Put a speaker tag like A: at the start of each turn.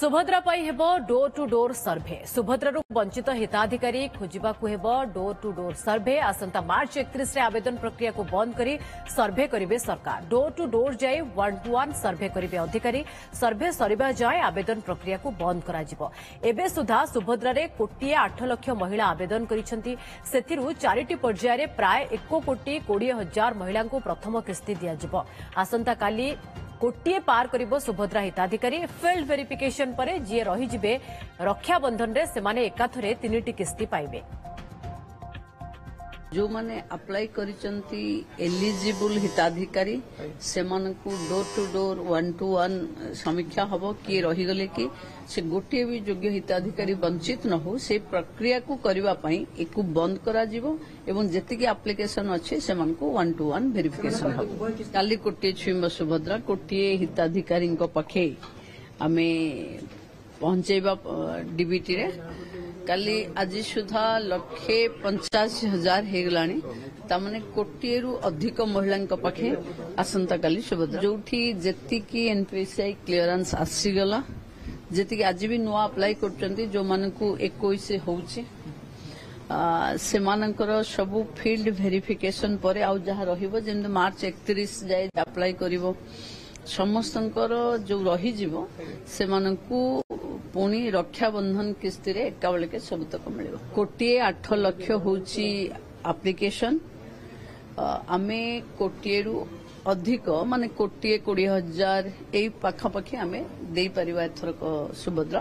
A: सुभद्रा पाई हेबो door to door survey सुभद्रारू वंचित हिताधिकारी खोजिबाकू हेबो डोर टू डोर सर्भे आसंता मार्च 31 रे आवेदन प्रक्रिया को बंद करी सर्भे करिवे सरकार डोर टू डोर जाई 1-to-1 सर्भे करिवे अधिकारी सर्भे सरिबा जाय आवेदन प्रक्रिया को बंद करा जिवो एबे सुधा सुभद्रा रे 1.8 लाख महिला आवेदन करिसेंती सेथिरु 4टी पर्याय रे प्राय 1,20,20,000 महिला को प्रथम किस्ती दिया जिवो आसंता काली गोटे पार करिबो सुभद्रा हिताधिकारी फिल्ड वेरिफिकेशन पर जी रहीजिबे रक्षाबंधन रे सेमाने एकाथरे 3टी किस्ती पाइबे
B: जो माने अप्लाई करिसंती एलिजिबल हिताधिकारी सेमानकु डोर टू डोर 1-to-1 समीक्षा हबो कि रही गले कि से गोटे भी योग्य हिताधिकारी वंचित न हो से प्रक्रिया को करबा पई एकु बंद करा जिवो एवं जेतिकी एप्लिकेशन अछि सेमानकु 1-to-1 वेरिफिकेशन हबो काली कोटे छिम सुभद्रा कोटे हिताधिकारी को पखे आमे पहुंचेबा डीबीटी रे काली आज सुधा 1,85,000 हेगलानी तामने कोटिएरु अधिक महिला पाखे आसंता काली सुभद्रा जोठी जेतिकी एनपीसीआई क्लियरेंस आसीगला जेतिकी आज भी नुआ अप्लाई करचंती जो मानकु 21 होउची से मानकर सबु फील्ड वेरिफिकेशन पर आउ जहा रहिबो जेंद मार्च 31 जाय अप्लाई करिवो समस्तंकर जो रही जीवो से मानकु पुणी रक्षाबंधन किस्ती रे एका बेले के सबतक मिलिबो 1,08 होउची एप्लिकेशन आमे कोटिएरु अधिक माने 1,20,000 एई पाखा पाखी आमे देई परिबा एथरक सुभद्रा